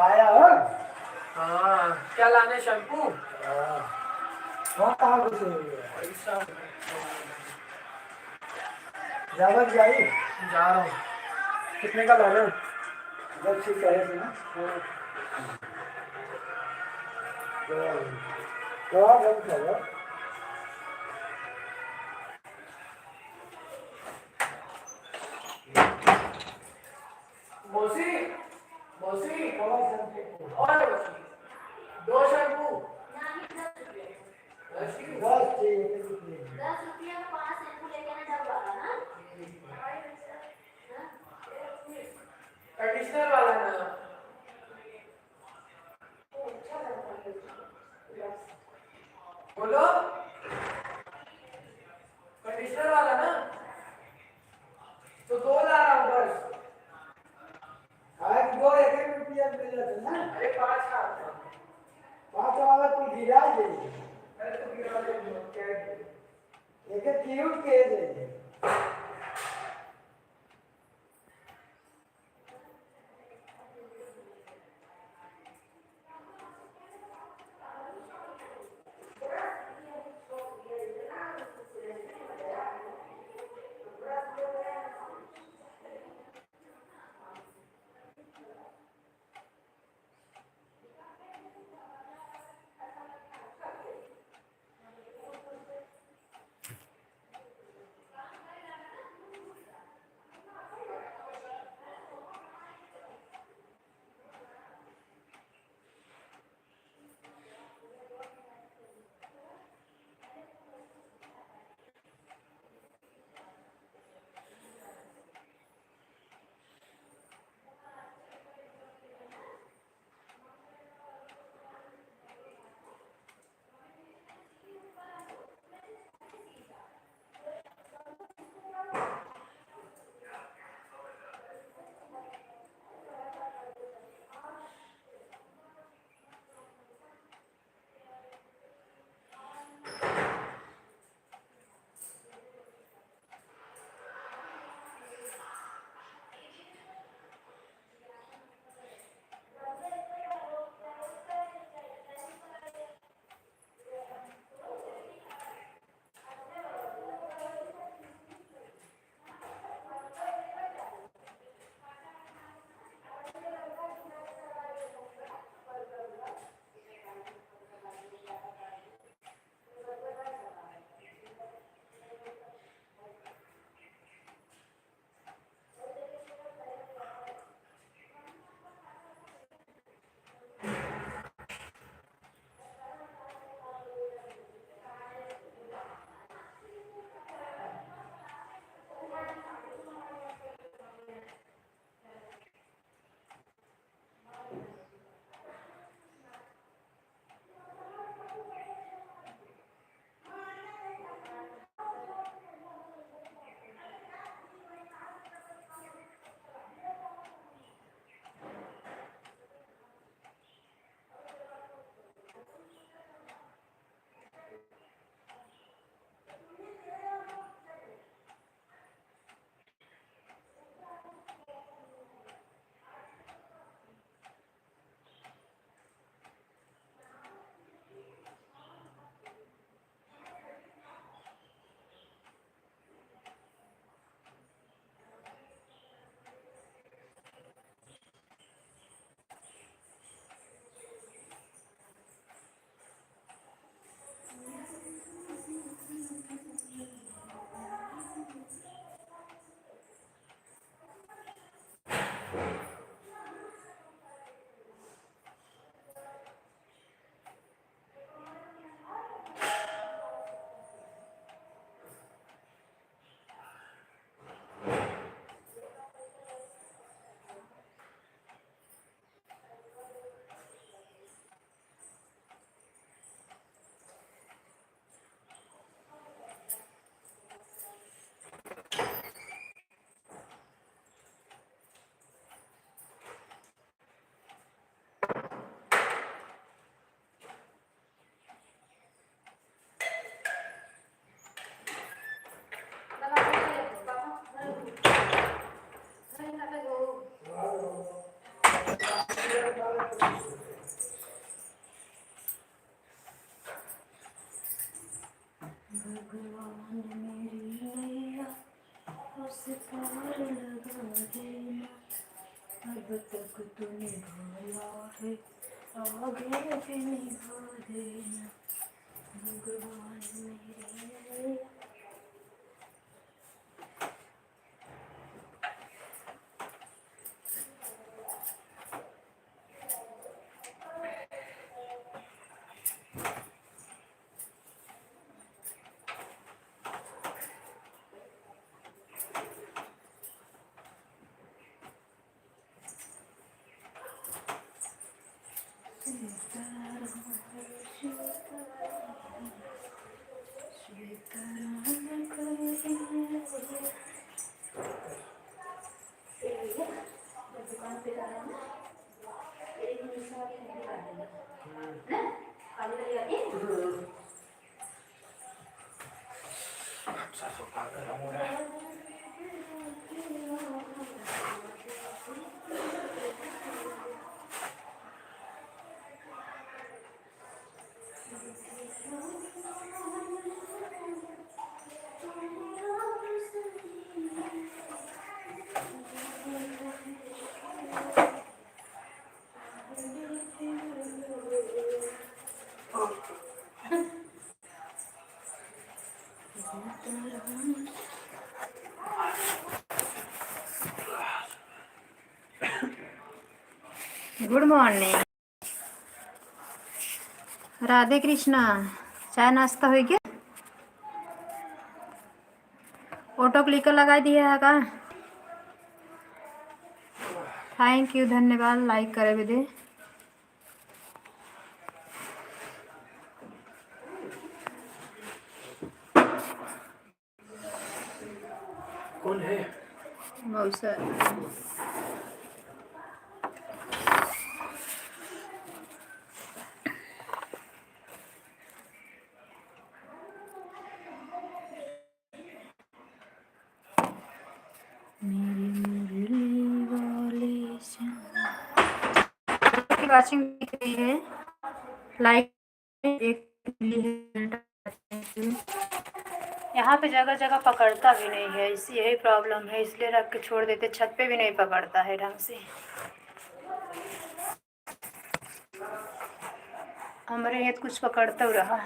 आया हो? हाँ, क्या लाने शैम्पू? वहाँ कहाँ घुसे हुए हो? ज़्यादा जाइए जा रहा हूँ। कितने का लाना? जब से कहे थे ना तो आप हम करो मौसी, मौसी, और शैम्पू और दो शैम्पू। 10 चाहिए कितने? 10 रुपया का 5 शैम्पू लेके आना डब वाला ना। कंडीशनर वाला ना। बोलो, कंडीशनर वाला ना। तो 2 ला रहा हूँ बस। आज दो 1-1 रुपया मिल जाता ना। अरे 5 का। 5 वाला कोई गिरा दे। अरे तो गिरा दे, क्या है? एक क्यों के दे? भगवान मेरी नैया उस पार लगा देना, अब तक तो निभाया है आगे भी निभा देना, भगवान मेरी नैया। दुकान पे जाना ना, एक निशा की नहीं कर देना ना, खाली वाली आती है। Good morning, Radhe Krishna. चाय नाश्ता हो गया? ऑटो क्लिकर लगा दिया है का? थैंक यू, धन्यवाद। लाइक करे भी दे। कौन है? मौसा। वाचिंग दिख रही है, लाइक एक यहाँ पे जगह जगह पकड़ता भी नहीं है, इसी यही प्रॉब्लम है, इसलिए रख के छोड़ देते। छत पे भी नहीं पकड़ता है ढंग से। हमारे यहाँ कुछ पकड़ता रहा।